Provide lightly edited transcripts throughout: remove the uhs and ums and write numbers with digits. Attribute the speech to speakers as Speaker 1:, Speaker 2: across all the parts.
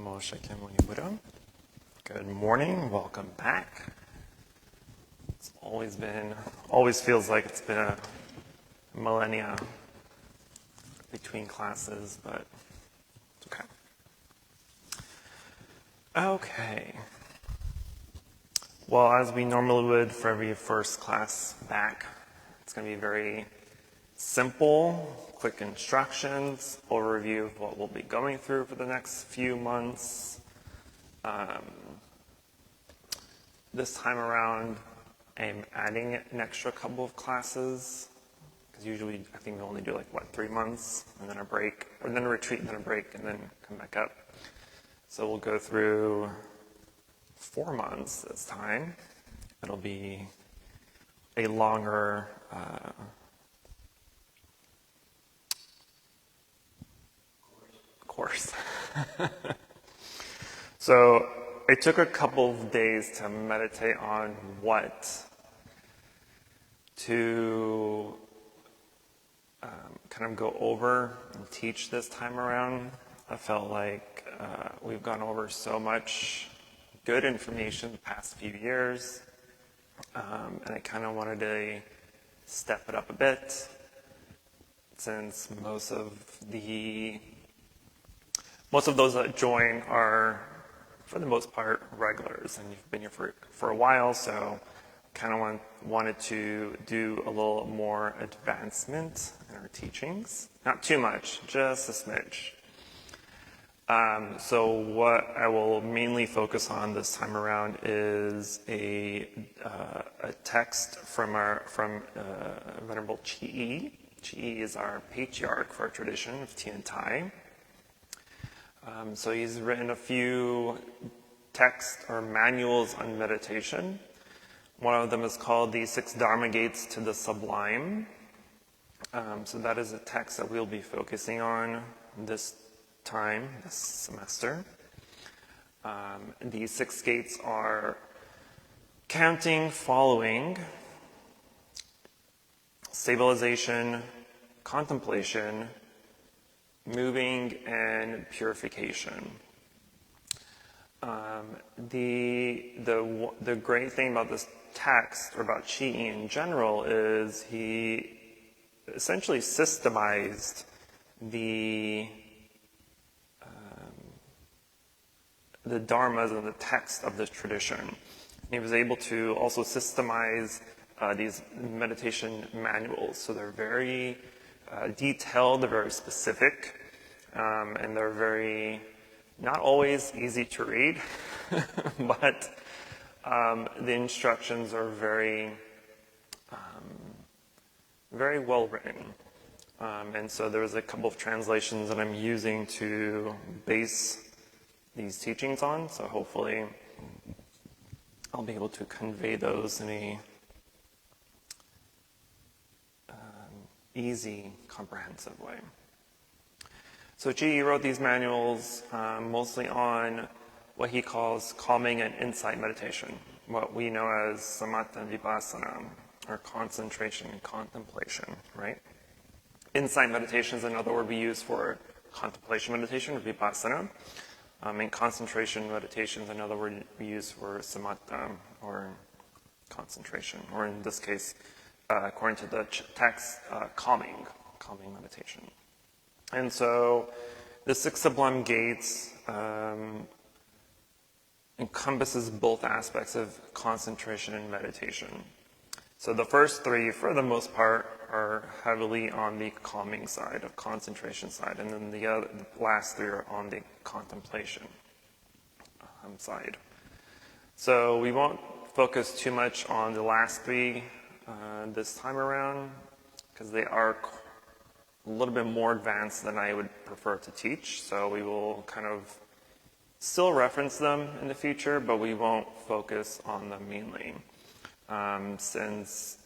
Speaker 1: Namo Shakyamuni Buddha. Good morning, welcome back. It's always feels like it's been a millennia between classes, but it's okay. Okay. Well, as we normally would for every first class back, it's going to be very simple, quick instructions, overview of what we'll be going through for the next few months. This time around, I'm adding an extra couple of classes, because usually I think we only do 3 months, and then a break, or then a retreat, and then a break, and then come back up. So we'll go through 4 months this time. It'll be a longer course. So it took a couple of days to meditate on what to kind of go over and teach this time around. I felt like we've gone over so much good information the past few years, and I kind of wanted to step it up a bit, since most of those that join are, for the most part, regulars, and you've been here for a while, so kind of wanted to do a little more advancement in our teachings. Not too much, just a smidge. So what I will mainly focus on this time around is a text from Venerable Chi. Chi is our patriarch for our tradition of Tiantai. So he's written a few texts or manuals on meditation. One of them is called the 6 Dharma Gates to the Sublime. So that is a text that we'll be focusing on this semester. These 6 gates are counting, following, stabilization, contemplation, moving, and purification. The great thing about this text, or about Chi in general, is he essentially systemized the dharmas and the text of this tradition. He was able to also systemize these meditation manuals. So they're very detailed, they're very specific, and they're very, not always easy to read, but the instructions are very well written. And so there's a couple of translations that I'm using to base these teachings on, so hopefully I'll be able to convey those in a easy, comprehensive way. So Chi wrote these manuals mostly on what he calls calming and insight meditation, what we know as samatha and vipassana, or concentration and contemplation, right? Insight meditation is another word we use for contemplation meditation, or vipassana. And concentration meditation is another word we use for samatha, or concentration, or in this case, according to the text, calming meditation. And so the 6 Sublime Gates encompasses both aspects of concentration and meditation. So the first 3, for the most part, are heavily on the calming side, of concentration side, and then the last 3 are on the contemplation side. So we won't focus too much on the last 3 this time around, because they are a little bit more advanced than I would prefer to teach. So we will kind of still reference them in the future, but we won't focus on them mainly. Since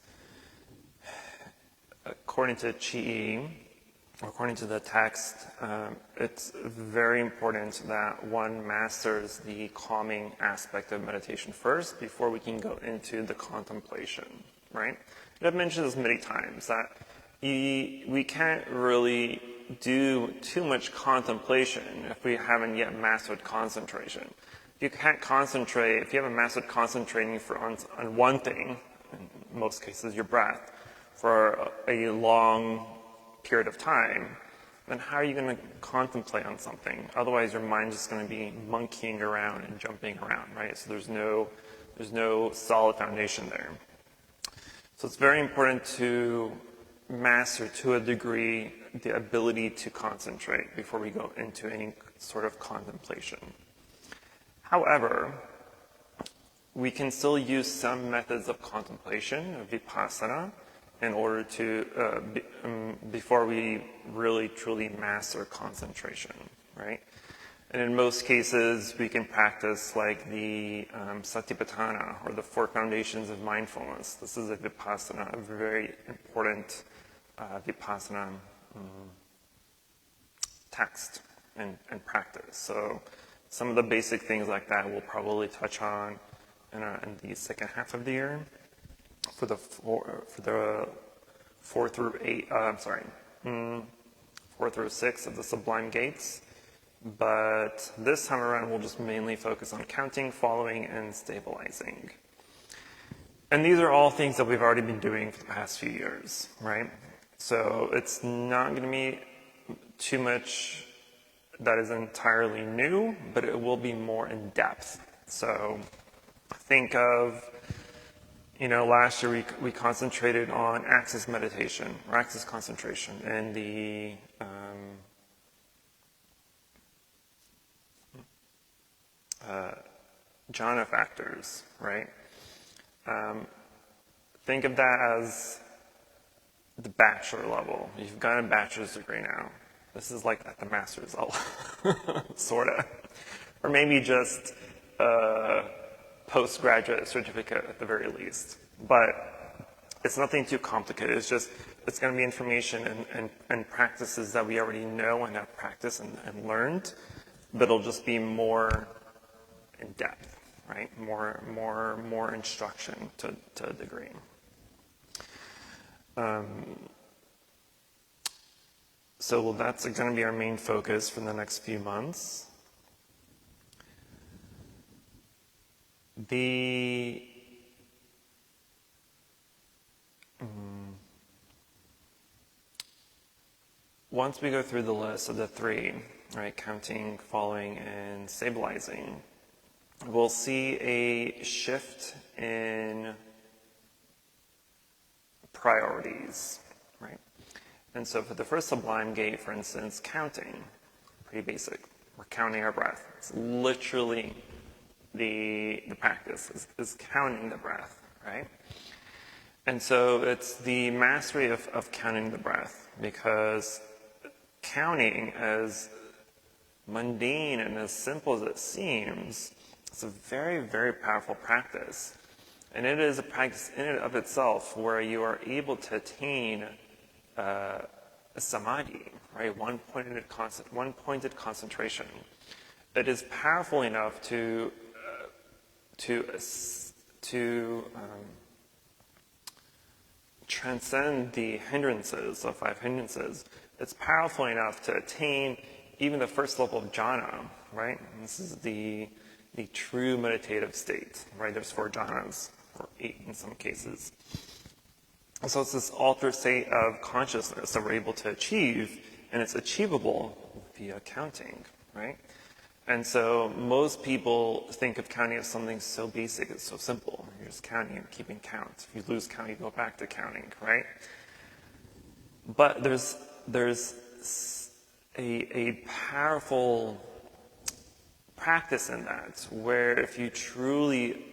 Speaker 1: according to Chi, or according to the text, it's very important that one masters the calming aspect of meditation first before we can go into the contemplation, right? And I've mentioned this many times, that we can't really do too much contemplation if we haven't yet mastered concentration. If you can't concentrate, if you haven't mastered concentrating on one thing, in most cases your breath, for a long period of time, then how are you going to contemplate on something? Otherwise, your mind's just going to be monkeying around and jumping around, right? So there's no solid foundation there. So it's very important to master, to a degree, the ability to concentrate before we go into any sort of contemplation. However, we can still use some methods of contemplation, of vipassana, in order to, before we really truly master concentration, right? And in most cases, we can practice like the satipatthana, or the 4 foundations of mindfulness. This is a vipassana, a very important vipassana text and practice. So some of the basic things like that we'll probably touch on in the second half of the year. For the 4 through 6 of the Sublime Gates. But this time around, we'll just mainly focus on counting, following, and stabilizing. And these are all things that we've already been doing for the past few years, right? So it's not going to be too much that is entirely new, but it will be more in depth. So think of, last year we concentrated on axis meditation, or axis concentration, and the jhana factors, right? Think of that as the bachelor level. You've got a bachelor's degree now. This is like at the master's level, sort of. Or maybe just a postgraduate certificate at the very least. But it's nothing too complicated. It's going to be information and practices that we already know and have practiced and learned, but it'll just be more in depth, right? More instruction to a degree. So that's going to be our main focus for the next few months. Once we go through the list of the 3, right, counting, following, and stabilizing, we'll see a shift in priorities, right? And so for the first Sublime Gate, for instance, counting, pretty basic. We're counting our breath. It's literally the practice is counting the breath, right? And so it's the mastery of counting the breath, because counting, as mundane and as simple as it seems, it's a very, very powerful practice. And it is a practice in and of itself where you are able to attain a samadhi, right? One-pointed concentration. It is powerful enough to transcend the hindrances, the 5 hindrances. It's powerful enough to attain even the first level of jhana, right? And this is the true meditative state, right? There's 4 jhanas, or 8 in some cases. So it's this altered state of consciousness that we're able to achieve, and it's achievable via counting, right? And so most people think of counting as something so basic, it's so simple. You're just counting and keeping count. If you lose count, you go back to counting, right? But there's a powerful practice in that, where if you truly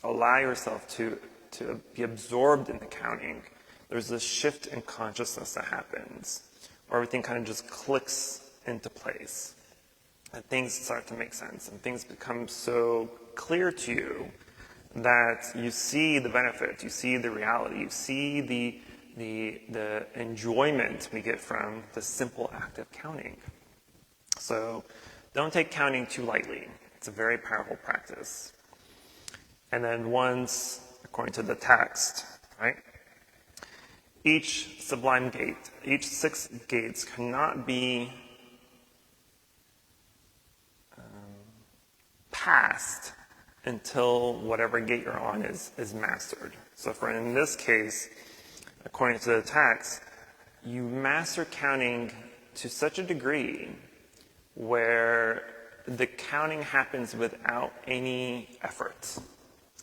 Speaker 1: allow yourself to be absorbed in the counting, there's this shift in consciousness that happens, where everything kind of just clicks into place, and things start to make sense, and things become so clear to you that you see the benefit, you see the reality, you see the enjoyment we get from the simple act of counting. So don't take counting too lightly. It's a very powerful practice. And then once, according to the text, right? Each sublime gate, each 6 gates cannot be passed until whatever gate you're on is mastered. So for in this case, according to the text, you master counting to such a degree where the counting happens without any effort.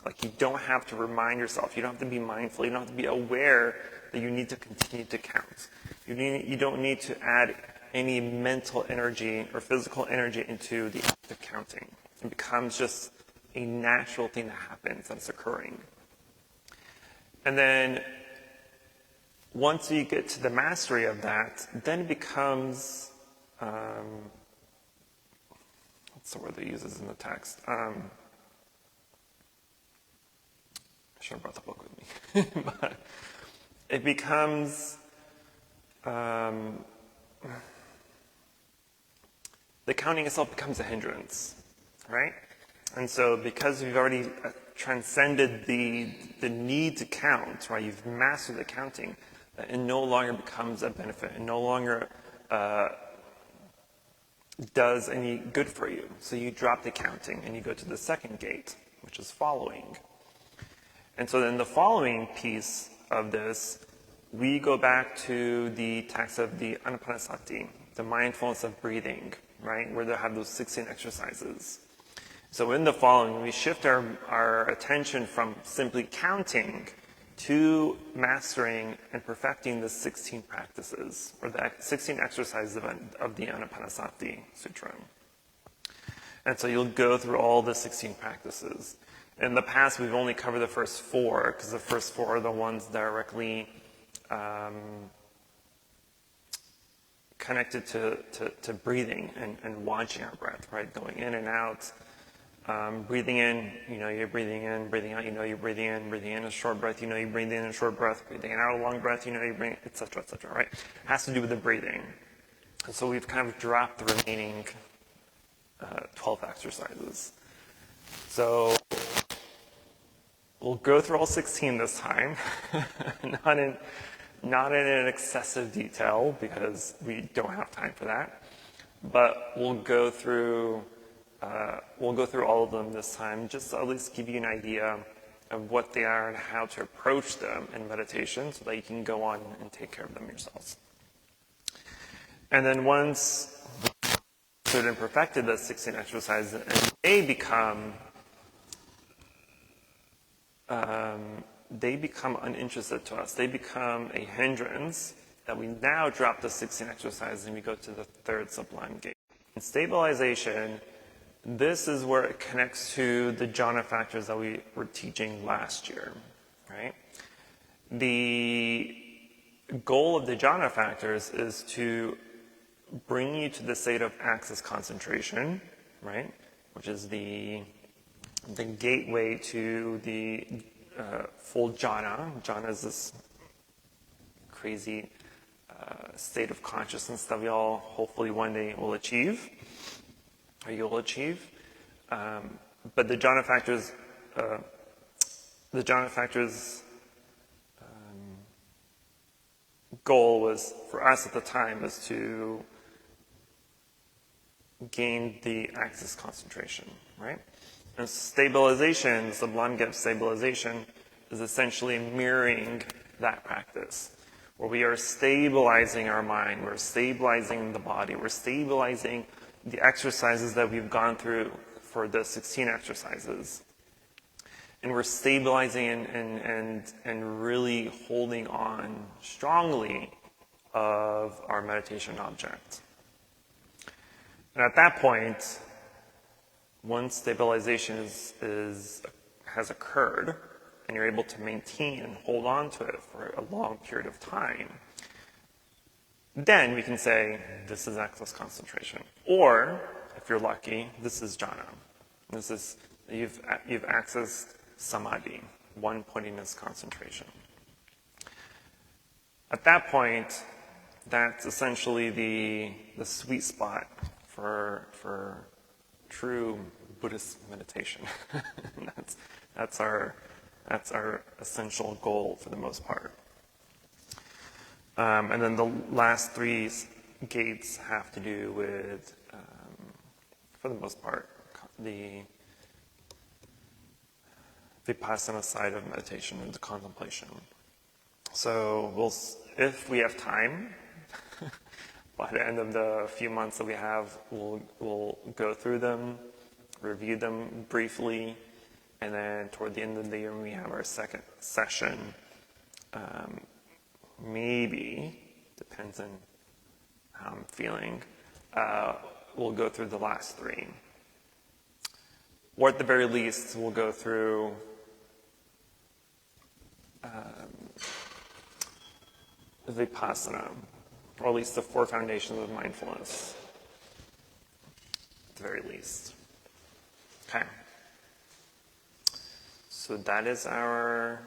Speaker 1: Like you don't have to remind yourself, you don't have to be mindful, you don't have to be aware that you need to continue to count. You don't need to add any mental energy or physical energy into the act of counting. It becomes just a natural thing that happens, that's occurring. And then once you get to the mastery of that, then it becomes, what's the word that uses in the text? I should have brought the book with me. But it becomes, the counting itself becomes a hindrance, right? And so because you've already transcended the need to count, right? You've mastered the counting, it no longer becomes a benefit. It no longer does any good for you. So you drop the counting and you go to the second gate, which is following. And so then the following piece of this, we go back to the text of the Anapanasati, the mindfulness of breathing, right? Where they have those 16 exercises. So in the following, we shift our attention from simply counting to mastering and perfecting the 16 practices, or the 16 exercises of the Anapanasati Sutra. And so you'll go through all the 16 practices. In the past, we've only covered the first 4, because the first 4 are the ones directly connected to breathing and watching our breath, right? Going in and out. Breathing in, you're breathing in, breathing out, you're breathing in a short breath, you're breathing in a short breath, breathing out a long breath, you're breathing, et cetera, right? It has to do with the breathing. And so we've kind of dropped the remaining 12 exercises. So we'll go through all 16 this time, not in an excessive detail because we don't have time for that, but we'll go through all of them this time, just to at least give you an idea of what they are and how to approach them in meditation so that you can go on and take care of them yourselves. And then once we've and perfected the 16 exercises, and they become uninterested to us. They become a hindrance that we now drop the 16 exercises and we go to the third sublime gate. In stabilization, this is where it connects to the jhana factors that we were teaching last year, right? The goal of the jhana factors is to bring you to the state of access concentration, right? Which is the gateway to the full jhana. Jhana is this crazy state of consciousness that we all hopefully one day will achieve, or you'll achieve. But the jhana factors, goal was for us at the time was to gain the access concentration, right? And stabilization, Sublime Gap stabilization, is essentially mirroring that practice, where we are stabilizing our mind, we're stabilizing the body, we're stabilizing the exercises that we've gone through for the 16 exercises. And we're stabilizing and really holding on strongly of our meditation object. And at that point, once stabilization has occurred, and you're able to maintain and hold on to it for a long period of time, then we can say, this is access concentration. Or, if you're lucky, this is jhana. This is, you've accessed samadhi, one pointedness concentration. At that point, that's essentially the sweet spot for true Buddhist meditation. That's our That's our essential goal for the most part. And then the last three gates have to do with, for the most part, the vipassana side of meditation and the contemplation. So if we have time, by the end of the few months that we have, we'll go through them, review them briefly, and then toward the end of the year when we have our second session, maybe, depends on how I'm feeling, we'll go through the last three. Or at the very least, we'll go through Vipassana, or at least the 4 foundations of mindfulness, at the very least. Okay. So that is our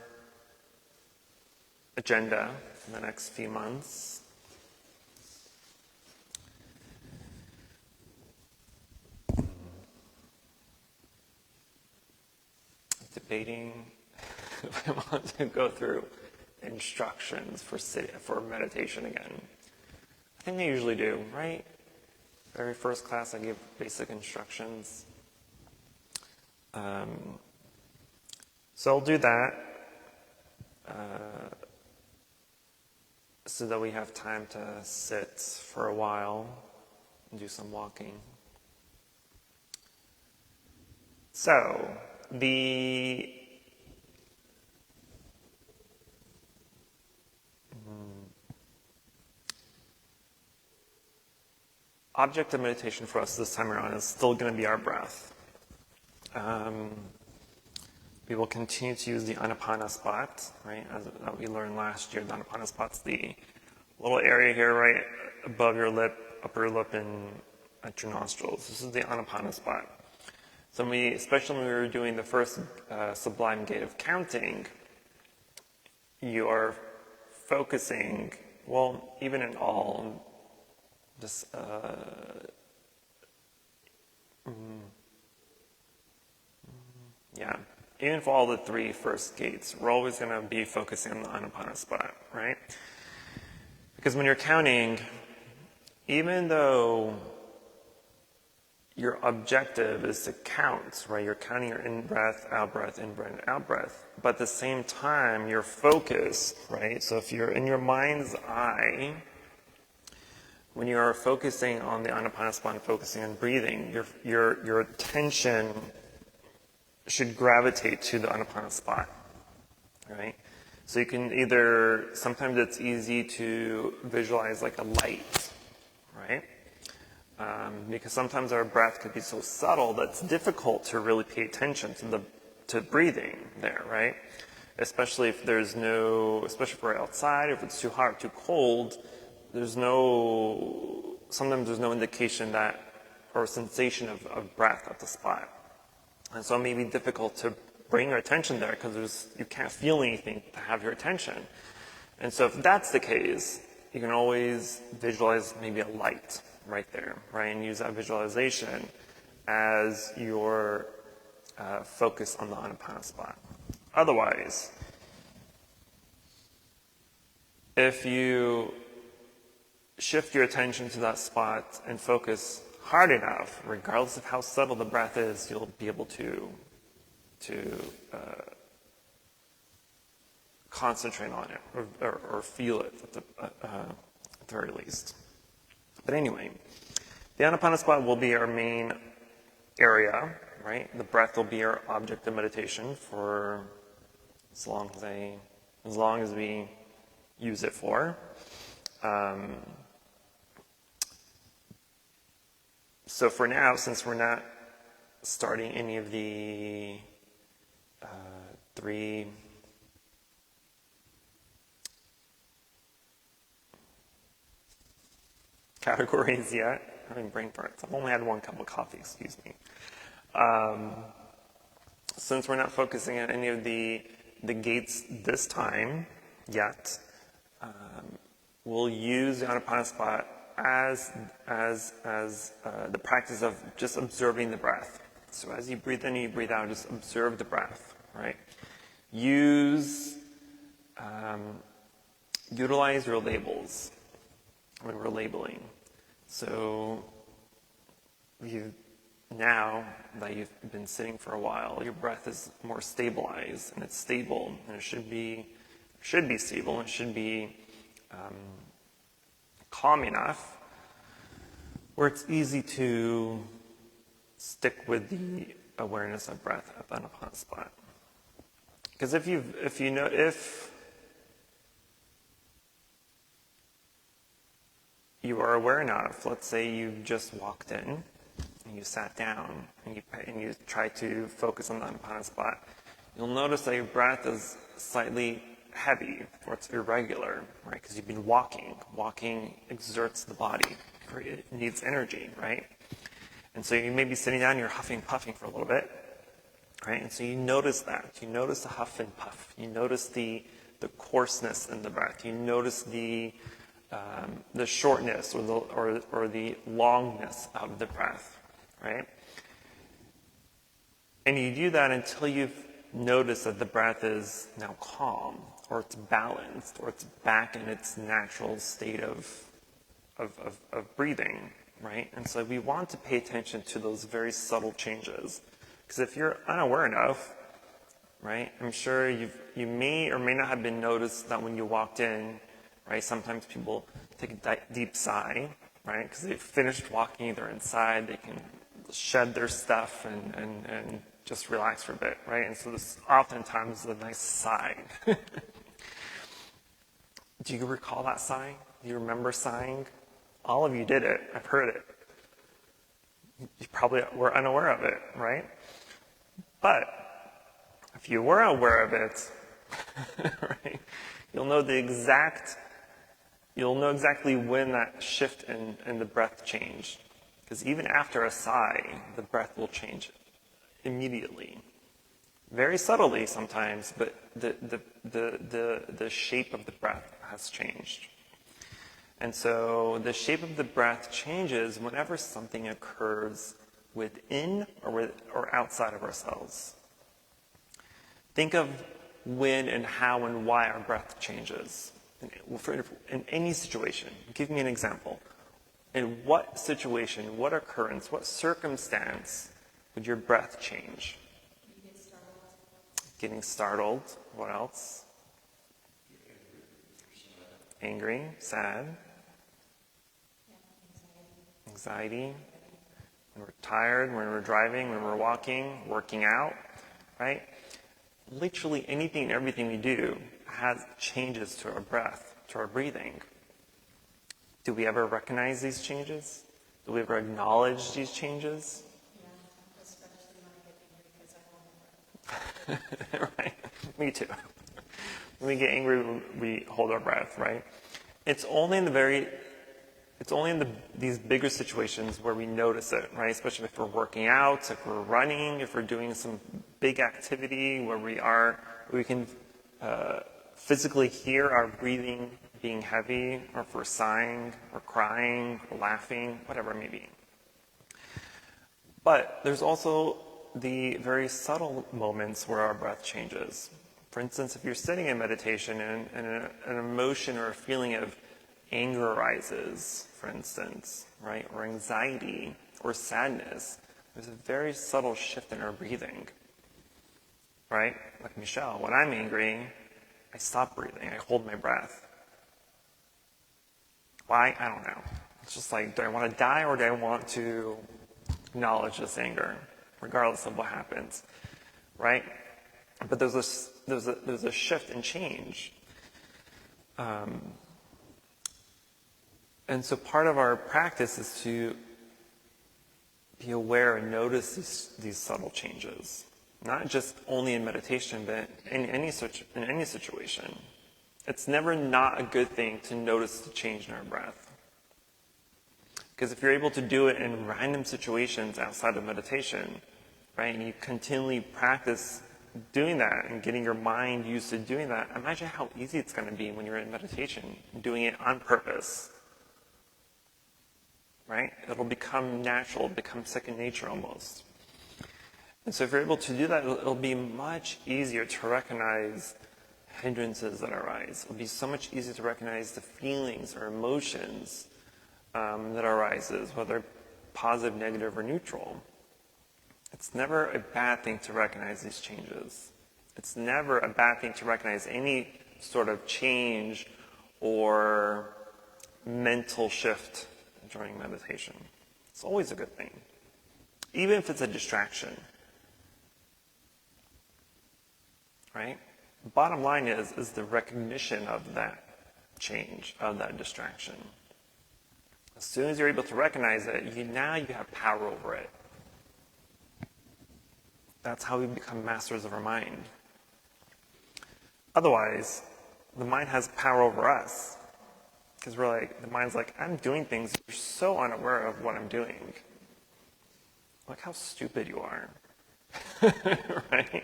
Speaker 1: agenda for the next few months. Debating if I want to go through instructions for meditation again. I think they usually do, right? Very first class I give basic instructions. So I'll do that so that we have time to sit for a while and do some walking. So, the object of meditation for us this time around is still going to be our breath. We will continue to use the Anapana spot, right, as we learned last year. The Anapana spot's the little area here right above your lip, upper lip, and at your nostrils. This is the Anapana spot. So especially when we were doing the first Sublime gate of counting, you are focusing, well, even in all, this, even for all the 3 first gates, we're always going to be focusing on the Anapana spot, right? Because when you're counting, even though your objective is to count, right? You're counting your in-breath, out-breath, in-breath, out-breath. But at the same time, you're focused, right? So if you're in your mind's eye, when you are focusing on the Anapanasati and focusing on breathing, your attention should gravitate to the Anapanasati, right? So you can sometimes it's easy to visualize like a light, right? Because sometimes our breath could be so subtle that it's difficult to really pay attention to breathing there, right? Especially if especially if we're outside, if it's too hot or too cold, sometimes there's no indication or sensation of breath at the spot. And so it may be difficult to bring your attention there because you can't feel anything to have your attention. And so if that's the case, you can always visualize maybe a light right there, right? And use that visualization as your focus on the Anapanasati. Otherwise, if you shift your attention to that spot and focus hard enough, regardless of how subtle the breath is, you'll be able to concentrate on it or feel it at the very least. But anyway, the Anapanasati will be our main area, right? The breath will be our object of meditation for as long as we use it for. So for now, since we're not starting any of the 3 categories yet, I'm having brain farts. I've only had 1 cup of coffee, excuse me. Since we're not focusing on any of the gates this time yet, we'll use the Anapanasati as the practice of just observing the breath. So as you breathe in and you breathe out, just observe the breath, right? Utilize your labels when we're labeling. So now that you've been sitting for a while, your breath is more stabilized and it's stable, and it should be stable, and it should be calm enough where it's easy to stick with the awareness of breath at the Anapana spot. Because if you are aware enough, let's say you just walked in and you sat down and you try to focus on the Anapana spot, you'll notice that your breath is slightly heavy, or it's irregular, right? Because you've been walking. Walking exerts the body. It needs energy, right? And so you may be sitting down, you're huffing and puffing for a little bit, right? And so you notice that. You notice the huff and puff. You notice the coarseness in the breath. You notice the shortness or the longness out of the breath, right? And you do that until you've noticed that the breath is now calm, or it's balanced, or it's back in its natural state of breathing, right? And so we want to pay attention to those very subtle changes. Because if you're unaware enough, right, I'm sure you may or may not have been noticed that when you walked in, right, sometimes people take a deep sigh, right, because they've finished walking, they're inside, they can shed their stuff and just relax for a bit, right? And so this oftentimes is a nice sigh. Do you recall that sigh? Do you remember sighing? All of you did it. I've heard it. You probably were unaware of it, right? But if you were aware of it, right, you'll know exactly when that shift in the breath changed. Because even after a sigh, the breath will change immediately. Very subtly sometimes, but the shape of the breath has changed. And so the shape of the breath changes whenever something occurs within or outside of ourselves. Think of when and how and why our breath changes. In any situation, give me an example. In what situation, what occurrence, what circumstance would your breath change? Getting startled. What else? Angry, sad. Anxiety. When we're tired, when we're driving, when we're walking, working out, right? Literally anything and everything we do has changes to our breath, to our breathing. Do we ever recognize these changes? Do we ever acknowledge these changes?
Speaker 2: Yeah, especially when I get angry because I hold my breath.
Speaker 1: Right? Me too. When we get angry, we hold our breath, right? It's only in these bigger situations where we notice it, right? Especially if we're working out, if we're running, if we're doing some big activity where we can physically hear our breathing being heavy, or if we're sighing, or crying, or laughing, whatever it may be. But there's also the very subtle moments where our breath changes. For instance, if you're sitting in meditation and an emotion or a feeling of anger arises, for instance, right, or anxiety or sadness, there's a very subtle shift in our breathing, right? Like Michelle, when I'm angry, I stop breathing, I hold my breath. Why? I don't know. It's just like, do I want to die or do I want to acknowledge this anger, regardless of what happens, right? But there's a shift and change. And so part of our practice is to be aware and notice these subtle changes, not just only in meditation, but in any situation. It's never not a good thing to notice the change in our breath. Because if you're able to do it in random situations outside of meditation, right, and you continually practice doing that and getting your mind used to doing that, imagine how easy it's going to be when you're in meditation, doing it on purpose. Right? It'll become natural, become second nature almost. And so if you're able to do that, it'll be much easier to recognize hindrances that arise. It'll be so much easier to recognize the feelings or emotions that arises, whether positive, negative, or neutral. It's never a bad thing to recognize these changes. It's never a bad thing to recognize any sort of change or mental shift during meditation. It's always a good thing, even if it's a distraction. Right? The bottom line is the recognition of that change, of that distraction. As soon as you're able to recognize it, now you have power over it. That's how we become masters of our mind. Otherwise, the mind has power over us. Because the mind's like, I'm doing things, you're so unaware of what I'm doing. Look how stupid you are. Right?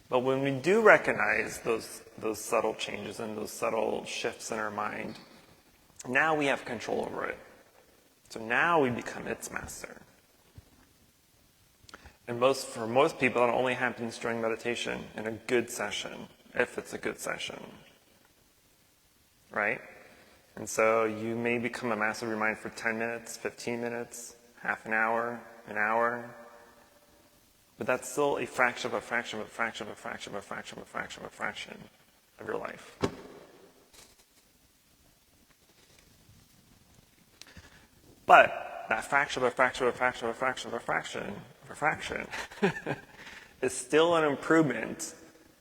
Speaker 1: But when we do recognize those subtle changes and those subtle shifts in our mind, now we have control over it. So now we become its master. And for most people, it only happens during meditation in a good session, if it's a good session. Right? And so you may become a master of your mind for 10 minutes, 15 minutes, half an hour. But that's still a fraction of a fraction of a fraction of a fraction of a fraction of a fraction of a fraction of your life. But that fraction of a fraction of a fraction of a fraction of a fraction of a fraction is still an improvement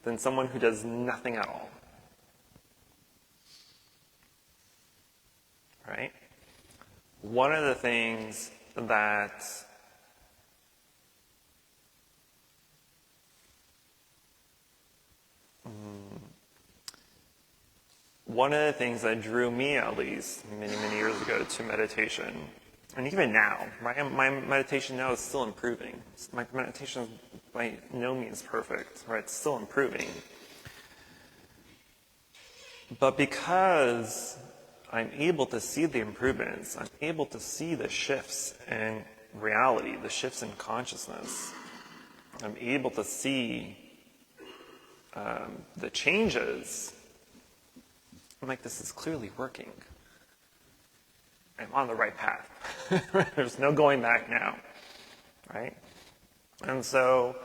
Speaker 1: than someone who does nothing at all. Right? One of the things that drew me, at least, many, many years ago to meditation, and even now, my meditation now is still improving. My meditation is by no means perfect, right? It's still improving. But because I'm able to see the improvements, I'm able to see the shifts in reality, the shifts in consciousness, I'm able to see the changes. I'm like, this is clearly working. I'm on the right path. There's no going back now, right? And so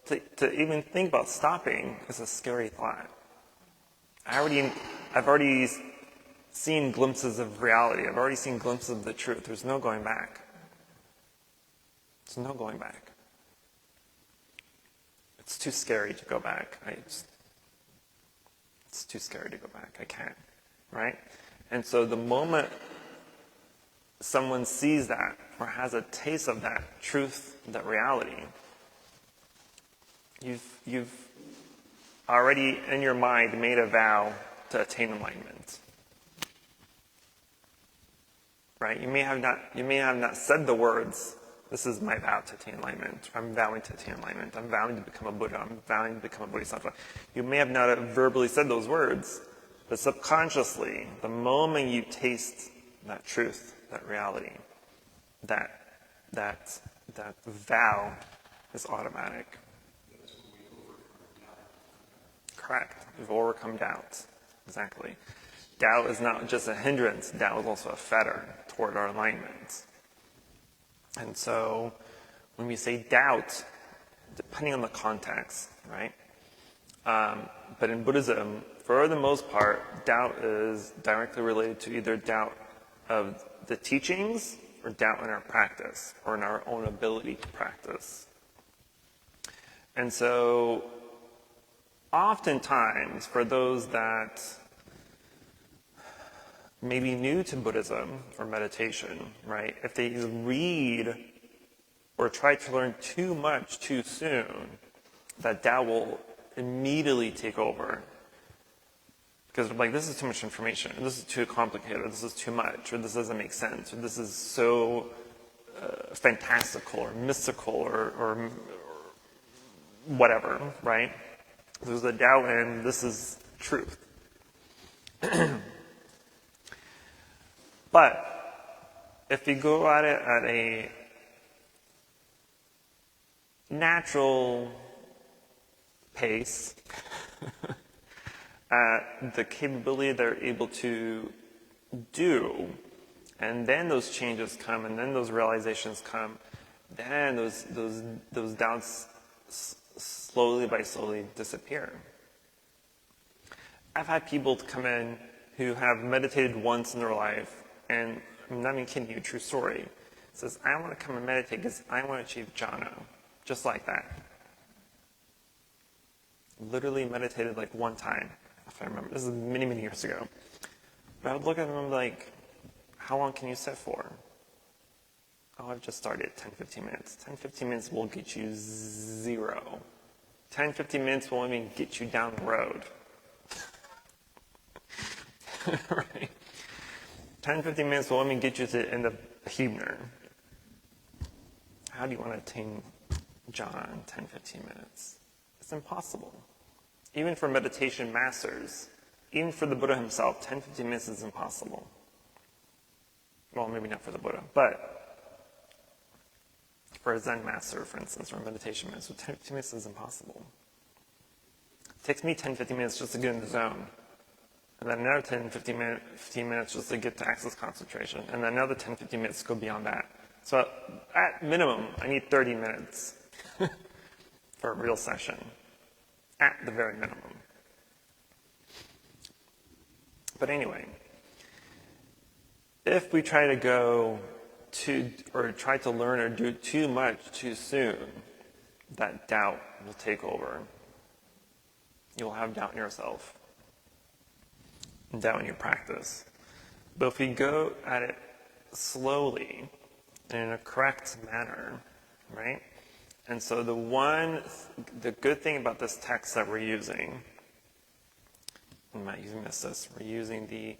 Speaker 1: to even think about stopping is a scary thought. I've already seen glimpses of reality. I've already seen glimpses of the truth. There's no going back. There's no going back. It's too scary to go back. It's too scary to go back. I can't, right? And so the moment someone sees that or has a taste of that truth, that reality, you've already in your mind made a vow to attain enlightenment. Right? You may have not said the words, this is my vow to attain enlightenment. I'm vowing to attain enlightenment. I'm vowing to become a Buddha. I'm vowing to become a Bodhisattva. You may have not verbally said those words, but subconsciously, the moment you taste that truth, that reality, that vow is automatic. Correct. We've overcome doubt. Exactly. Doubt is not just a hindrance. Doubt is also a fetter toward our enlightenment. And so when we say doubt, depending on the context, right? But in Buddhism, for the most part, doubt is directly related to either doubt of the teachings or doubt in our practice or in our own ability to practice. And so oftentimes, for those that may be new to Buddhism or meditation, right, if they read or try to learn too much too soon, that doubt will immediately take over. Because they're like, this is too much information, or this is too complicated, or this is too much, or this doesn't make sense, or this is so fantastical or mystical or whatever, right? There's a doubt in this is truth. But if you go at it at a natural pace at the capability they're able to do, and then those changes come, and then those realizations come, then those doubts slowly disappear. I've had people come in who have meditated once in their life, and I'm not even kidding you, true story. Says, I want to come and meditate because I want to achieve jhana. Just like that. Literally meditated like one time, if I remember. This is many, many years ago. But I would look at them like, how long can you sit for? Oh, I've just started 10, 15 minutes. 10, 15 minutes will get you 0. 10, 15 minutes won't even get you down the road. Right? 10, 15 minutes will only get you to the end of Hebner. How do you want to attain jhana in 10, 15 minutes? It's impossible. Even for meditation masters, even for the Buddha himself, 10, 15 minutes is impossible. Well, maybe not for the Buddha, but for a Zen master, for instance, or a meditation master, 10, 15 minutes is impossible. It takes me 10, 15 minutes just to get in the zone. And then another 10, 15 minutes just to get to access concentration. And then another 10, 15 minutes to go beyond that. So at minimum, I need 30 minutes for a real session. At the very minimum. But anyway, if we try to go try to learn or do too much too soon, that doubt will take over. You'll have doubt in yourself. And doubt in your practice. But if we go at it slowly, and in a correct manner, right? And so the good thing about this text that we're using, I'm not using this, we're using the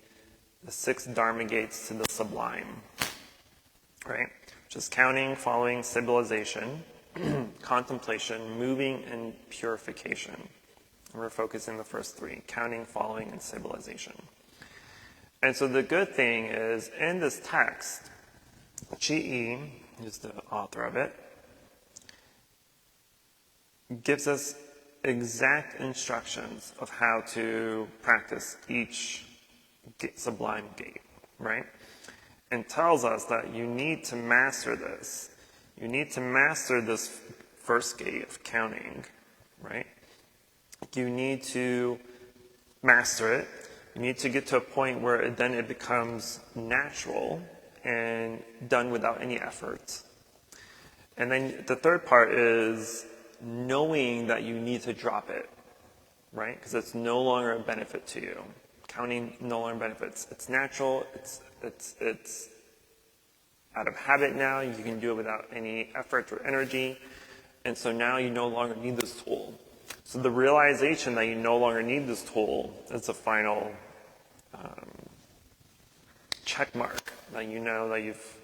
Speaker 1: 6 Dharma gates to the Sublime, right? Which is counting, following, stabilization, contemplation, moving, and purification. And we're focusing on the first 3, counting, following, and stabilization. And so the good thing is, in this text, G.E., who's the author of it, gives us exact instructions of how to practice each Sublime gate, right? And tells us that you need to master this. You need to master this first gate of counting, right? You need to master it. You need to get to a point where it becomes natural and done without any effort. And then the third part is knowing that you need to drop it, right? Because it's no longer a benefit to you. Counting no longer benefits. It's natural. It's out of habit now. You can do it without any effort or energy. And so now you no longer need this tool. So the realization that you no longer need this tool is the final check mark that you know that you've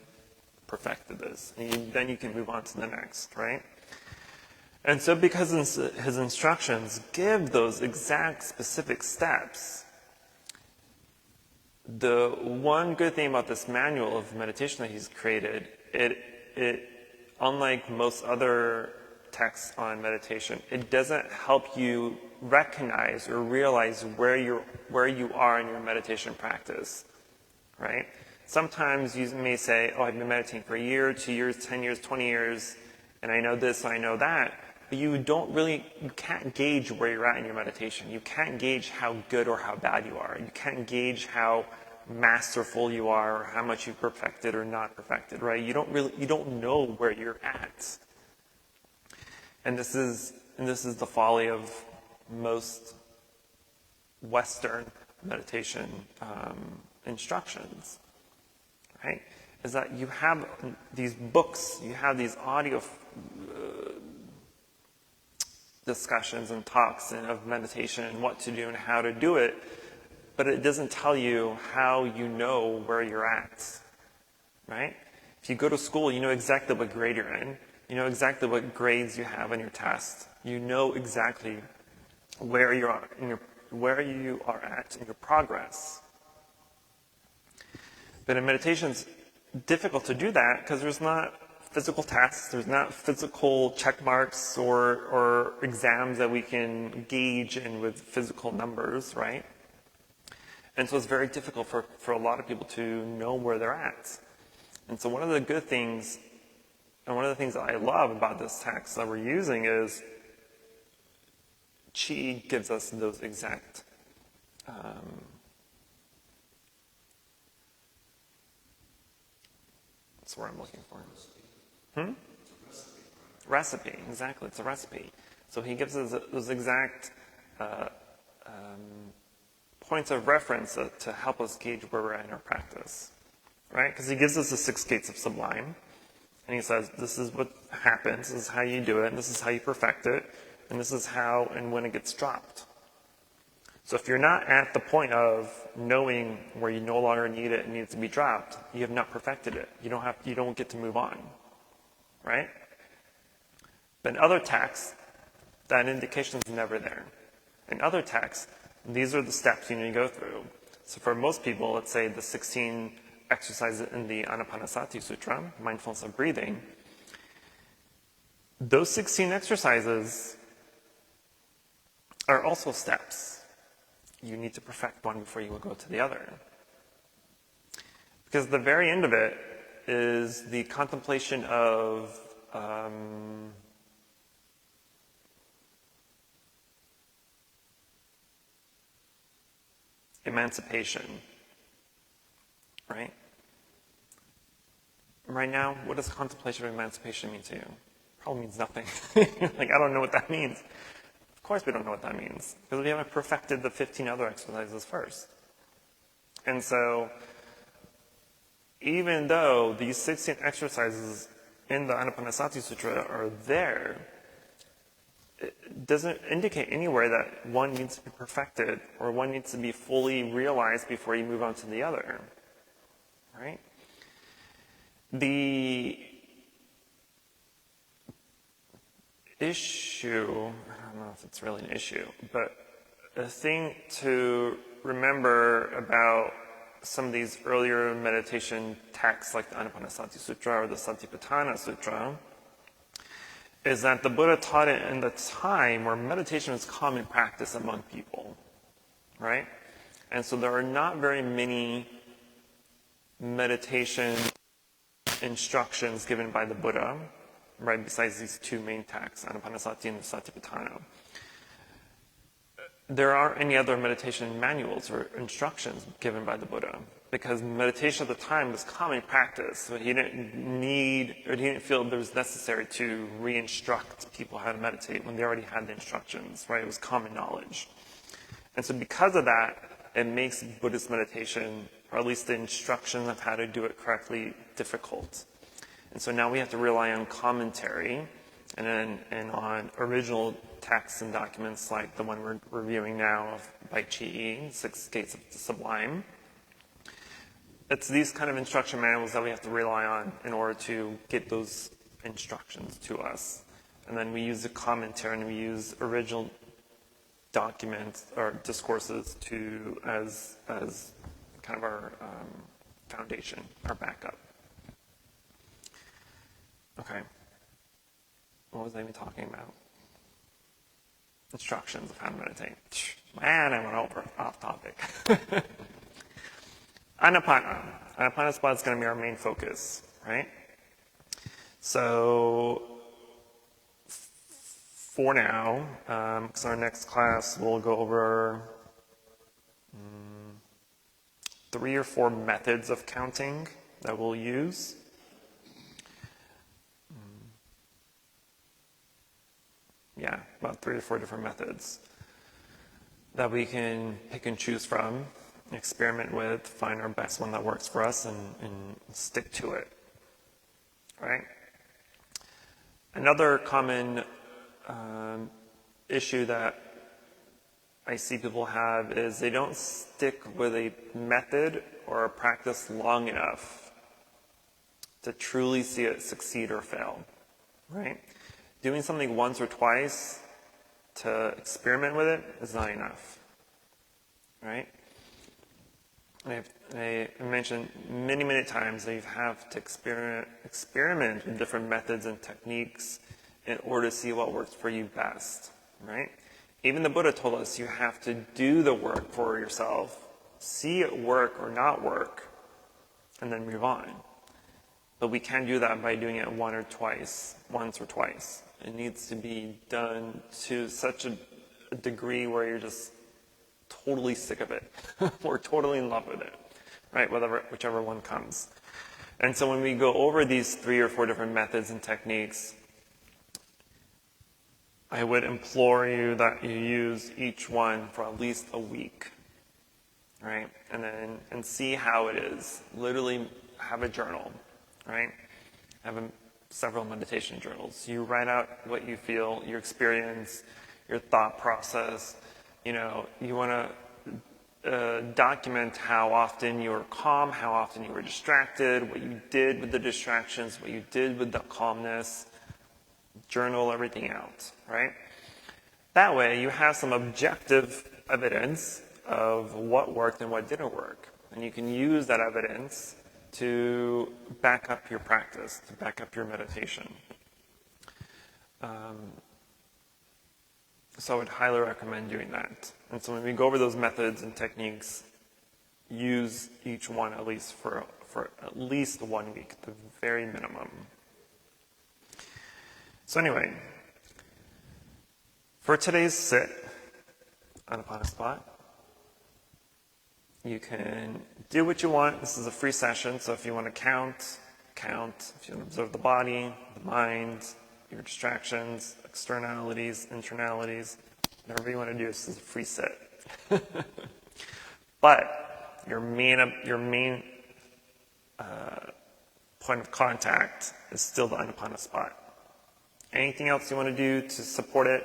Speaker 1: perfected this. And then you can move on to the next, right? And so because his instructions give those exact specific steps, the one good thing about this manual of meditation that he's created, it unlike most other texts on meditation, it doesn't help you recognize or realize where you are in your meditation practice, right? Sometimes you may say, oh, I've been meditating for a year, 2 years, 10 years, 20 years, and I know this, I know that. But you can't gauge where you're at in your meditation. You can't gauge how good or how bad you are. You can't gauge how masterful you are or how much you've perfected or not perfected, right? You don't know where you're at. And this is the folly of most Western meditation instructions, right? Is that you have these books, you have these audio discussions and talks of meditation and what to do and how to do it, but it doesn't tell you how you know where you're at, right? If you go to school, you know exactly what grade you're in. You know exactly what grades you have on your test. You know exactly where you are at in your progress. But in meditation, it's difficult to do that because there's not physical tasks. There's not physical check marks or exams that we can gauge in with physical numbers, right? And so it's very difficult for a lot of people to know where they're at. And so one of the good things, and one of the things that I love about this text that we're using is Chi gives us those exact that's what I'm looking for. Recipe, exactly. It's a recipe. So he gives us those exact points of reference to help us gauge where we're at in our practice, right? Because he gives us the 6 gates of Sublime, and he says, this is what happens, this is how you do it, and this is how you perfect it, and this is how and when it gets dropped. So if you're not at the point of knowing where you no longer need it and needs to be dropped, you have not perfected it. You don't get to move on, right? But in other texts, that indication is never there. In other texts, these are the steps you need to go through. So for most people, let's say the 16 exercises in the Anapanasati Sutra, mindfulness of breathing, those 16 exercises are also steps. You need to perfect one before you will go to the other. Because the very end of it is the contemplation of emancipation, right? Right now, what does contemplation of emancipation mean to you? Probably means nothing. Like, I don't know what that means. Of course we don't know what that means, because we haven't perfected the 15 other exercises first. And so, even though these 16 exercises in the Anapanasati Sutra are there, it doesn't indicate anywhere that one needs to be perfected or one needs to be fully realized before you move on to the other, right? The issue, I don't know if it's really an issue, but a thing to remember about some of these earlier meditation texts like the Anapanasati Sutra or the Satipatthana Sutra is that the Buddha taught it in the time where meditation was common practice among people, right? And so there are not very many meditation instructions given by the Buddha, right, besides these 2 main texts, Anapanasati and the Satipatthana. There aren't any other meditation manuals or instructions given by the Buddha, because meditation at the time was common practice, so he didn't feel it was necessary to re-instruct people how to meditate when they already had the instructions, right? It was common knowledge. And so because of that, it makes Buddhist meditation, or at least the instruction of how to do it correctly, difficult. And so now we have to rely on commentary and on original texts and documents like the one we're reviewing now by Chi, 6 Gates of the Sublime. It's these kind of instruction manuals that we have to rely on in order to get those instructions to us. And then we use the commentary and we use original documents or discourses as kind of our foundation, our backup. Okay. What was I even talking about? Instructions of how to meditate. Man, I went off topic. Anapana. Anapanasati is going to be our main focus, right? So, for now, because our next class we'll go over 3 or 4 methods of counting that we'll use. Yeah, about 3 or 4 different methods that we can pick and choose from, experiment with, find our best one that works for us, and stick to it, right? Another common issue that I see people have is they don't stick with a method or a practice long enough to truly see it succeed or fail, right? Doing something once or twice to experiment with it is not enough, right? I mentioned many, many times that you have to experiment with different methods and techniques in order to see what works for you best, right? Even the Buddha told us you have to do the work for yourself, see it work or not work, and then move on. But we can't do that by doing it once or twice. It needs to be done to such a degree where you're just totally sick of it or totally in love with it, right? Whichever one comes. And so when we go over these 3 or 4 different methods and techniques, I would implore you that you use each one for at least a week, right? And see how it is. Literally have a journal, right? Have several meditation journals. You write out what you feel, your experience, your thought process. You want to document how often you were calm, how often you were distracted, what you did with the distractions, what you did with the calmness. Journal everything out, right? That way you have some objective evidence of what worked and what didn't work. And you can use that evidence to back up your practice, to back up your meditation. So I would highly recommend doing that. And so when we go over those methods and techniques, use each one at least for at least 1 week, the very minimum. So anyway, for today's sit, Anapanasati, you can do what you want. This is a free session, so if you want to count. If you want to observe the body, the mind, your distractions, externalities, internalities, whatever you want to do, this is a free sit. But your main point of contact is still the Anapanasati. Anything else you want to do to support it,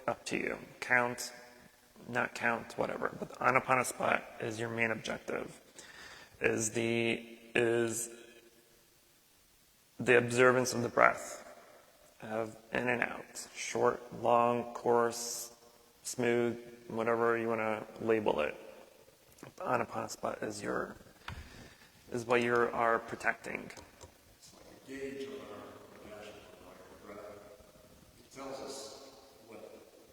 Speaker 1: up to you. Count, not count, whatever. But the Anapanasati is your main objective. Is the observance of the breath, of in and out, short, long, coarse, smooth, whatever you want to label it. The Anapanasati is what you are protecting.
Speaker 3: It's like a gauge on our reaction, like our breath. It tells us what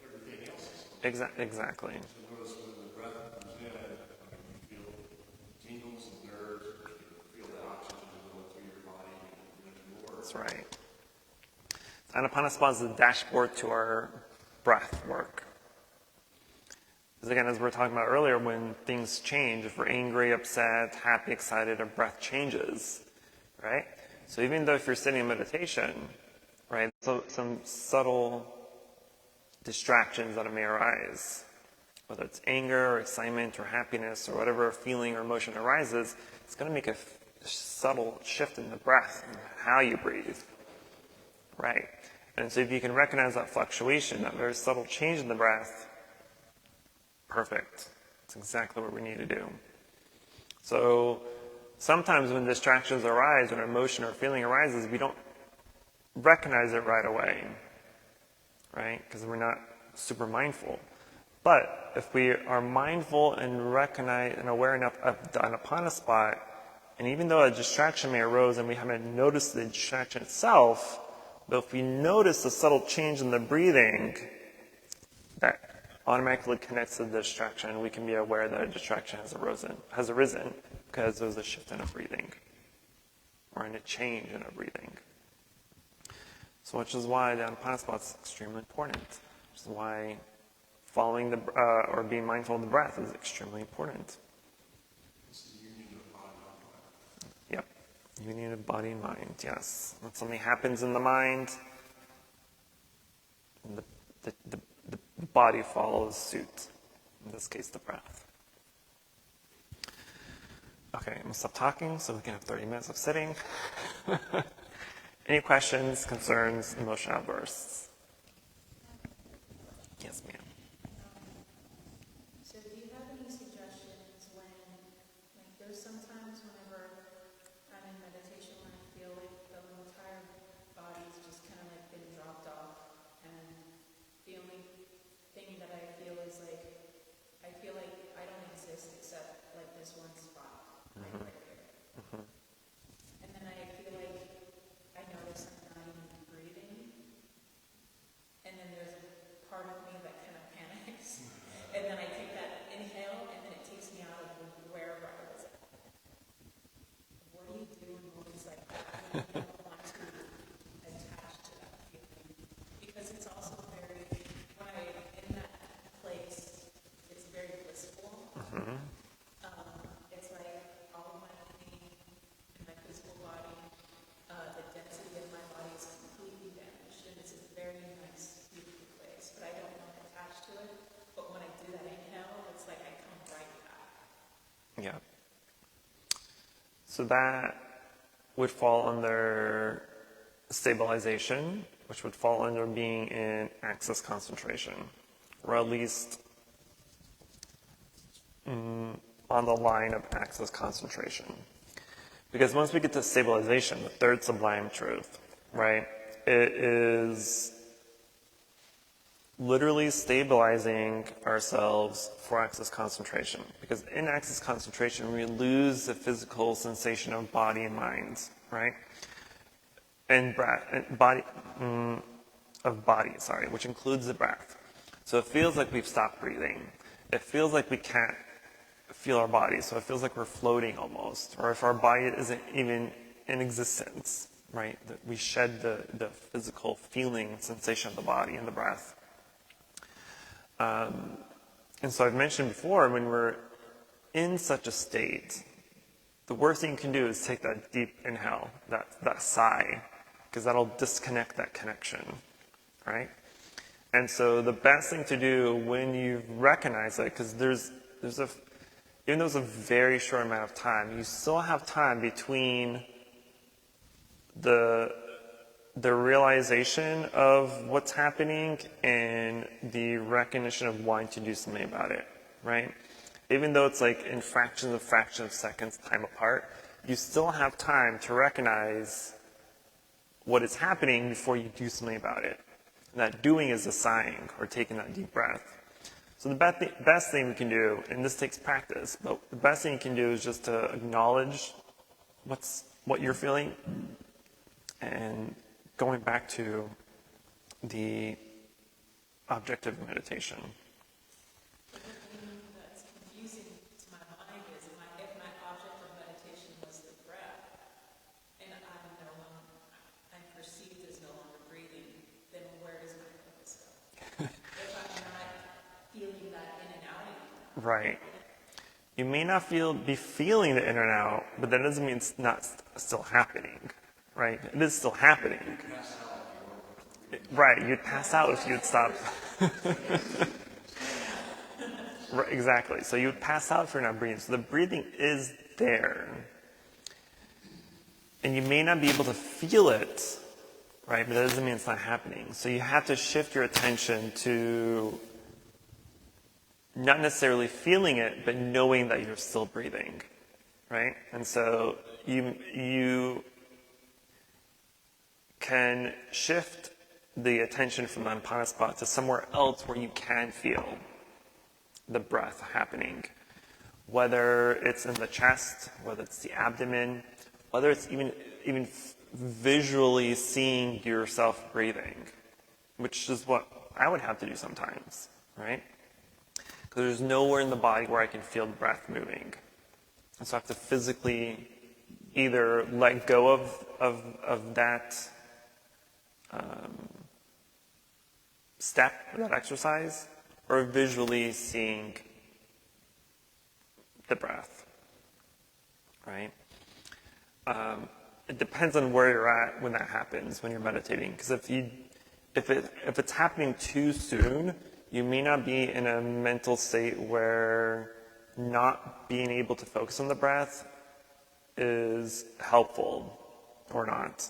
Speaker 3: everything else is.
Speaker 1: Exactly.
Speaker 3: So notice when the breath comes in, you feel tingles and nerves, you feel the oxygen going through your body and more.
Speaker 1: That's right. Anapanasati is the dashboard to our breath work. Because again, as we were talking about earlier, when things change, if we're angry, upset, happy, excited, our breath changes, right? So even though if you're sitting in meditation, right, so some subtle distractions that may arise, whether it's anger or excitement or happiness or whatever feeling or emotion arises, it's going to make a subtle shift in the breath and how you breathe, right? And so if you can recognize that fluctuation, that very subtle change in the breath, perfect. That's exactly what we need to do. So sometimes when distractions arise, when emotion or feeling arises, we don't recognize it right away, right? Because we're not super mindful. But if we are mindful and recognize and aware enough of the Anapanasati, and even though a distraction may arise and we haven't noticed the distraction itself, but if we notice the subtle change in the breathing, that automatically connects to the distraction, we can be aware that a distraction has arisen because there's a shift in our breathing or in a change in our breathing. So which is why the Anapanasati is extremely important. Which is why following or being mindful of the breath is extremely important.
Speaker 3: It's the union of body and mind.
Speaker 1: Yep. Union of body and mind, yes. When something happens in the mind, the body follows suit. In this case, the breath. Okay, I'm going to stop talking so we can have 30 minutes of sitting. Any questions, concerns, emotional outbursts? Yes, ma'am.
Speaker 2: So do you have any suggestions when, like, there's sometimes whenever I'm in meditation when I feel like the entire body's just kind of like been dropped off, and the only thing that I feel is like, I feel like I don't exist except like this one spot. It's like all of my pain in my physical body, the density of my body is completely vanished, and it's a very nice, beautiful place. But I don't want to attach to it. But when I do that inhale, it's like I come right back.
Speaker 1: Yeah. So that would fall under stabilization, which would fall under being in access concentration, or at least on the line of access concentration. Because once we get to stabilization, the third sublime truth, right, it is literally stabilizing ourselves for access concentration. Because in access concentration, we lose the physical sensation of body and mind, right? And breath, and body, which includes the breath. So it feels like we've stopped breathing. It feels like we can't feel our body, so it feels like we're floating almost, or if our body isn't even in existence, right? That we shed the physical feeling, sensation of the body and the breath. And so I've mentioned before, when we're in such a state, the worst thing you can do is take that deep inhale, that sigh, because that'll disconnect that connection, right? And so the best thing to do when you recognize it, because even though it's a very short amount of time, you still have time between the realization of what's happening and the recognition of wanting to do something about it, right? Even though it's like in fractions of seconds time apart, you still have time to recognize what is happening before you do something about it. And that doing is a sighing or taking that deep breath. So the best thing we can do, and this takes practice, but the best thing you can do is just to acknowledge what you're feeling, and going back to the objective meditation.
Speaker 2: The thing that's confusing to my mind is if my object of meditation was the breath, and I'm perceived as no longer breathing, then where does my focus go? If I'm not feeling that in and out anymore.
Speaker 1: Right. You may not be feeling the in and out, but that doesn't mean it's not still happening, right? It is still happening. Right, you'd pass out if you'd stop. Right, exactly. So you would pass out if you're not breathing. So the breathing is there. And you may not be able to feel it, right? But that doesn't mean it's not happening. So you have to shift your attention to not necessarily feeling it, but knowing that you're still breathing, right? And so you can shift the attention from the Anapana spot to somewhere else where you can feel the breath happening. Whether it's in the chest, whether it's the abdomen, whether it's even visually seeing yourself breathing, which is what I would have to do sometimes, right? Because there's nowhere in the body where I can feel the breath moving. And so I have to physically either let go of that step, or that exercise, or visually seeing the breath, right? It depends on where you're at when that happens, when you're meditating. Because if it's happening too soon, you may not be in a mental state where not being able to focus on the breath is helpful or not.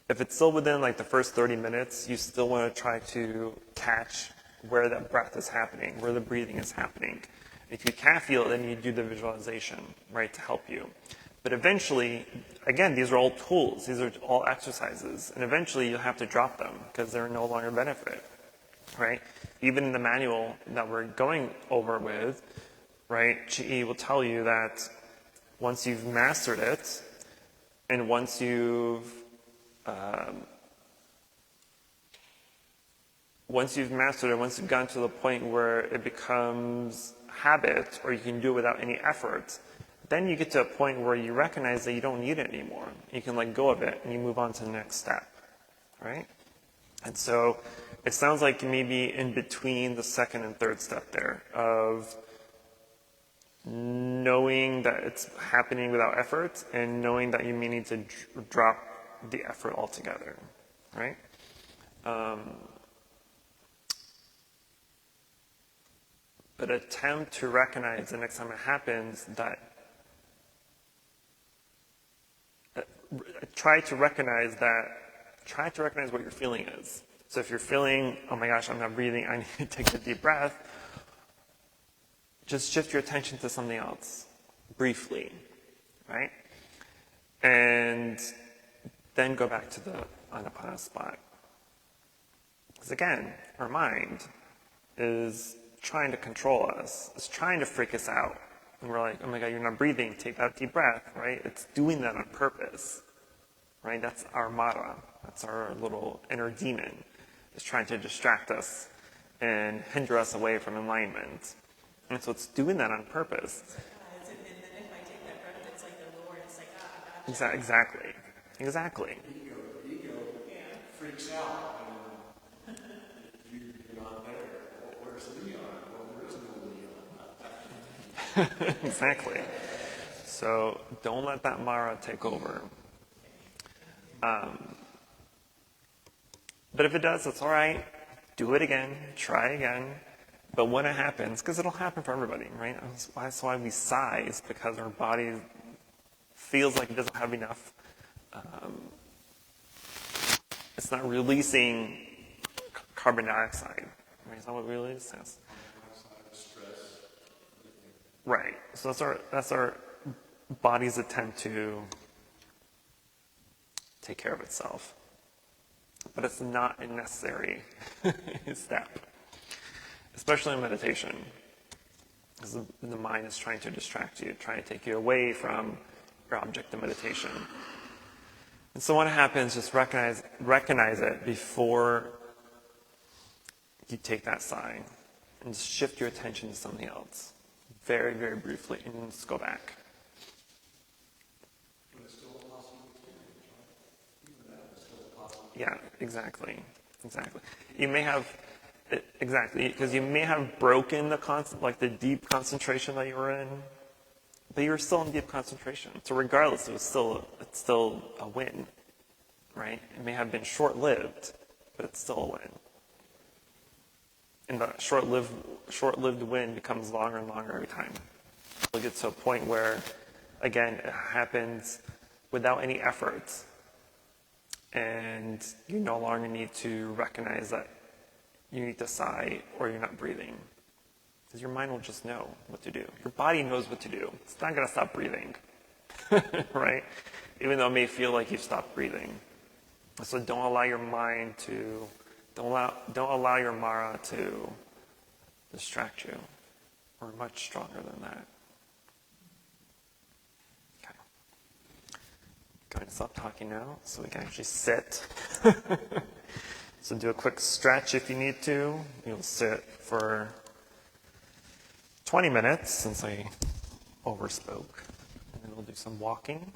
Speaker 1: If it's still within like the first 30 minutes, you still want to try to catch where that breath is happening, where the breathing is happening. If you can't feel it, then you do the visualization, right, to help you. But eventually, again, these are all tools. These are all exercises. And eventually you'll have to drop them because they're no longer benefit, right? Even in the manual that we're going over with, right, Chi will tell you that once you've mastered it, and once you've mastered it, once you've gotten to the point where it becomes habit, or you can do it without any effort, then you get to a point where you recognize that you don't need it anymore. You can let go of it, and you move on to the next step, right? And so it sounds like you may be in between the second and third step there of knowing that it's happening without effort, and knowing that you may need to drop the effort altogether, right? But attempt to recognize the next time it happens that try to recognize what your feeling is. So if you're feeling, oh my gosh, I'm not breathing, I need to take a deep breath, just shift your attention to something else, briefly, right? And then go back to the Anapana spot. Because again, our mind is trying to control us. It's trying to freak us out. And we're like, oh my God, you're not breathing. Take that deep breath, right? It's doing that on purpose, right? That's our Mara. That's our little inner demon. It's trying to distract us and hinder us away from enlightenment. And so it's doing that on purpose.
Speaker 2: It's like, and then if I take that breath, it's like the Lord. It's like, I got you.
Speaker 1: Exactly.
Speaker 3: Ego freaks out when you're not there. Well, where's Leon? Well, there is no Leon.
Speaker 1: Exactly. So don't let that Mara take over. But if it does, it's all right. Do it again. Try again. But when it happens, because it'll happen for everybody, right? That's why we sigh, is because our body feels like it doesn't have enough. It's not releasing carbon dioxide. Right? Is that what it releases?
Speaker 3: Stress.
Speaker 1: Right. So that's our body's attempt to take care of itself. But it's not a necessary step, especially in meditation, because the mind is trying to distract you, trying to take you away from your object of meditation. And so when it happens, just recognize it before you take that sign, and just shift your attention to something else, very, very briefly, and then just go back. Yeah, exactly. You may have, because you may have broken the deep concentration that you were in, but you were still in deep concentration. So regardless, it's still a win, right? It may have been short-lived, but it's still a win. And the short-lived win becomes longer and longer every time. It'll get to a point where, again, it happens without any effort. And you no longer need to recognize that you need to sigh or you're not breathing. Because your mind will just know what to do. Your body knows what to do. It's not going to stop breathing, right? Even though it may feel like you've stopped breathing. So don't allow your mind to, don't allow your Mara to distract you. We're much stronger than that. Going to stop talking now so we can actually sit. So do a quick stretch if you need to. You'll sit for 20 minutes since I overspoke. And then we'll do some walking.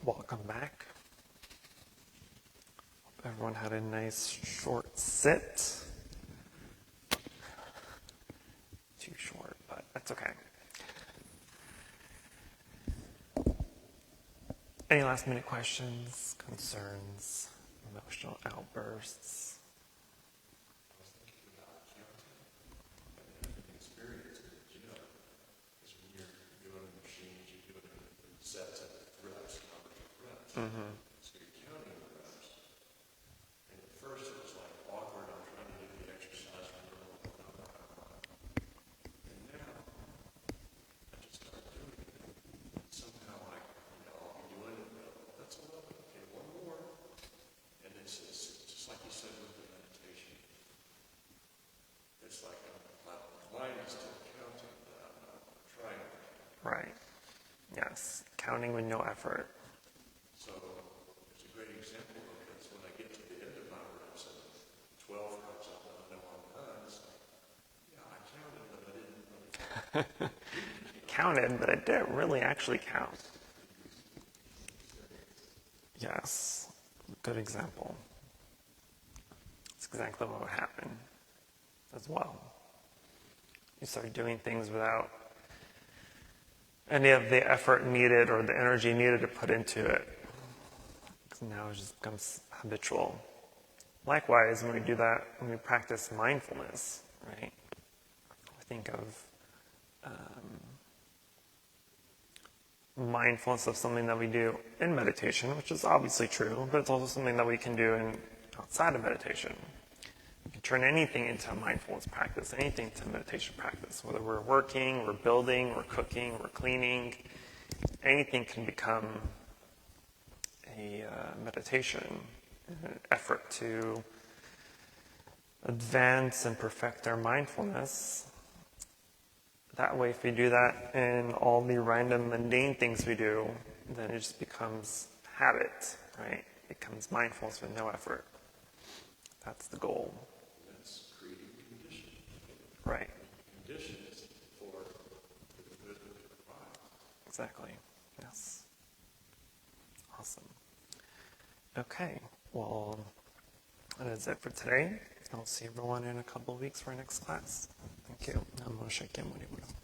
Speaker 1: Welcome back. Hope everyone had a nice short sit. Too short, but that's okay. Any last minute questions, concerns, emotional outbursts? Mm-hmm.
Speaker 3: So you're counting the reps. And at first it was like awkward. I'm trying to do the exercise. And now I just start doing it. And somehow I'll be doing it. That's 11. Okay, one more. And it's just like you said with the meditation. It's like my mind is still counting, but I'm not trying.
Speaker 1: Right. Yes. Counting with no effort.
Speaker 3: So it's a great example because when I get to the end of my reps and 12 comes up and I know I'm done, it's like, yeah, I counted, but I didn't really.
Speaker 1: Counted, but it didn't really actually count. Yes. Good example. It's exactly what would happen as well. You start doing things without any of the effort needed or the energy needed to put into it. Now it just becomes habitual. Likewise, when we do that, when we practice mindfulness, right? We think of mindfulness of something that we do in meditation, which is obviously true, but it's also something that we can do outside of meditation. We can turn anything into a mindfulness practice, anything to meditation practice. Whether we're working, we're building, we're cooking, we're cleaning, anything can become a meditation, an effort to advance and perfect our mindfulness. That way, if we do that in all the random mundane things we do, then it just becomes habit, right? It becomes mindfulness with no effort. That's the goal.
Speaker 3: That's creating conditions.
Speaker 1: Right.
Speaker 3: Conditions for the good of the mind.
Speaker 1: Exactly. Yes. Awesome. Okay. Well, that is it for today. I'll see everyone in a couple of weeks for our next class. Thank you. Namo Shakyamuni Buddha.